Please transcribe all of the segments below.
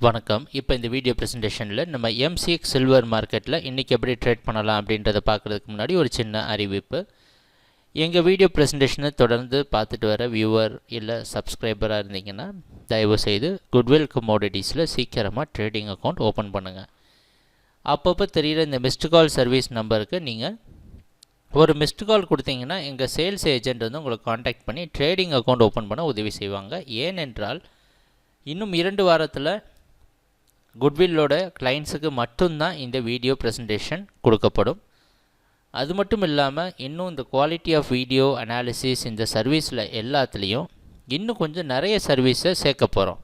வணக்கம். இப்போ இந்த வீடியோ ப்ரெசன்டேஷனில் நம்ம எம்சிஎக்ஸ் சில்வர் மார்க்கெட்டில் இன்றைக்கி எப்படி ட்ரேட் பண்ணலாம் அப்படின்றத பார்க்குறதுக்கு முன்னாடி ஒரு சின்ன அறிவிப்பு. எங்கள் வீடியோ ப்ரெசன்டேஷனை தொடர்ந்து பார்த்துட்டு வர வியூவர் இல்லை சப்ஸ்கிரைபராக இருந்தீங்கன்னா தயவுசெய்து குட்வில் கமோடிட்டிஸில் சீக்கிரமாக ட்ரேடிங் அக்கௌண்ட் ஓப்பன் பண்ணுங்கள். அப்பப்போ தெரிகிற இந்த மிஸ்டு கால் சர்வீஸ் நம்பருக்கு நீங்கள் ஒரு மிஸ்டு கால் கொடுத்தீங்கன்னா எங்கள் சேல்ஸ் ஏஜென்ட் வந்து உங்களை காண்டாக்ட் பண்ணி ட்ரேடிங் அக்கௌண்ட் ஓப்பன் பண்ண உதவி செய்வாங்க. ஏனென்றால் இன்னும் 2 வாரத்தில் குட்வில்லோட கிளைண்ட்ஸுக்கு மட்டும்தான் இந்த வீடியோ ப்ரெசன்டேஷன் கொடுக்கப்படும். அது மட்டும் இல்லாமல் இன்னும் இந்த குவாலிட்டி ஆஃப் வீடியோ அனாலிசிஸ் இந்த சர்வீஸில் எல்லாத்துலேயும் இன்னும் கொஞ்சம் நிறைய சர்வீஸை சேர்க்க போகிறோம்.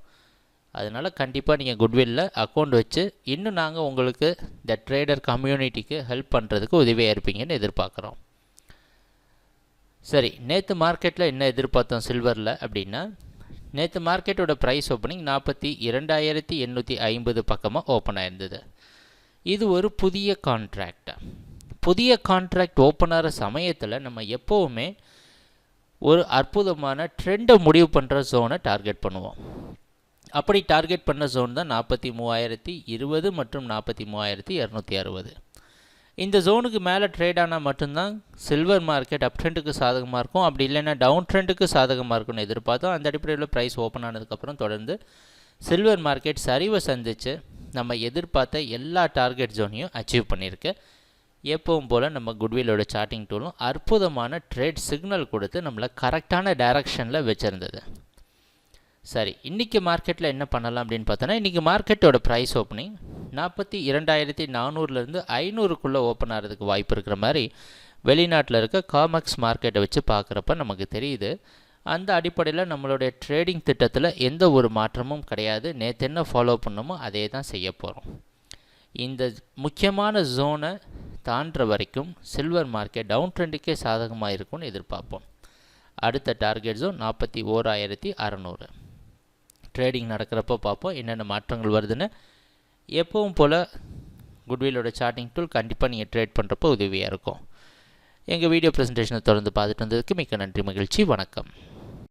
அதனால் கண்டிப்பாக நீங்கள் குட்வில்லில் அக்கௌண்ட் வச்சு இன்னும் நாங்கள் உங்களுக்கு இந்த ட்ரேடர் கம்யூனிட்டிக்கு ஹெல்ப் பண்ணுறதுக்கு உதவியாக இருப்பீங்கன்னு எதிர்பார்க்குறோம். சரி, நேற்று மார்க்கெட்டில் என்ன எதிர்பார்த்தோம் சில்வரில் அப்படின்னா, நேற்று மார்க்கெட்டோட ப்ரைஸ் ஓப்பனிங் 42,850 பக்கமாக ஓப்பன் ஆயிருந்தது. இது ஒரு புதிய கான்ட்ராக்ட் ஓப்பன் ஆகிற சமயத்தில் நம்ம எப்போவுமே ஒரு அற்புதமான ட்ரெண்டை முடிவு பண்ணுற ஜோனை டார்கெட் பண்ணுவோம். அப்படி டார்கெட் பண்ண ஜோன் தான் 43,020 மற்றும் 43,260. இந்த ஜோனுக்கு மேலே ட்ரேட் ஆனால் மட்டும்தான் சில்வர் மார்க்கெட் அப் ட்ரெண்டுக்கு சாதகமாக இருக்கும், அப்படி இல்லைன்னா டவுன் ட்ரெண்டுக்கு சாதகமாக இருக்கும்னு எதிர்பார்த்தோம். அந்த அடிப்படையில் ப்ரைஸ் ஓப்பன் ஆனதுக்கப்புறம் தொடர்ந்து சில்வர் மார்க்கெட் சரிவை சந்தித்து நம்ம எதிர்பார்த்த எல்லா டார்கெட் ஜோனையும் அச்சீவ் பண்ணியிருக்கு. எப்பவும் போல் நம்ம குட்வில்லோட சார்ட்டிங் டூலும் அற்புதமான ட்ரேட் சிக்னல் கொடுத்து நம்மளை கரெக்டான டைரக்ஷனில் வச்சுருந்தது. சரி, இன்றைக்கி மார்க்கெட்டில் என்ன பண்ணலாம் அப்படின்னு பார்த்தோன்னா, இன்றைக்கி மார்க்கெட்டோட ப்ரைஸ் ஓப்பனிங் 42,400 500க்குள்ளே ஓப்பன் ஆகிறதுக்கு வாய்ப்பு இருக்கிற மாதிரி வெளிநாட்டில் இருக்க காமெக்ஸ் மார்க்கெட்டை வச்சு பார்க்குறப்ப நமக்கு தெரியுது. அந்த அடிப்படையில் நம்மளுடைய ட்ரேடிங் திட்டத்தில் எந்த ஒரு மாற்றமும் கிடையாது. நேற்று என்ன ஃபாலோ பண்ணணுமோ அதே தான் செய்ய போகிறோம். இந்த முக்கியமான ஜோனை தாண்டுற வரைக்கும் சில்வர் மார்க்கெட் டவுன் ட்ரெண்டுக்கே சாதகமாக இருக்கும்னு எதிர்பார்ப்போம். அடுத்த டார்கெட் ஜோன் 41,600. ட்ரேடிங் நடக்கிறப்போ பார்ப்போம் என்னென்ன மாற்றங்கள் வருதுன்னு. எப்பவும் போல் குட்வில்லோட சார்ட்டிங் டூல் கண்டிப்பாக நீங்கள் ட்ரேட் பண்ணுறப்போ உதவியாக இருக்கும். எங்கள் வீடியோ ப்ரெசன்டேஷனை தொடர்ந்து பார்த்துட்டு வந்ததுக்கு மிக்க நன்றி, மகிழ்ச்சி, வணக்கம்.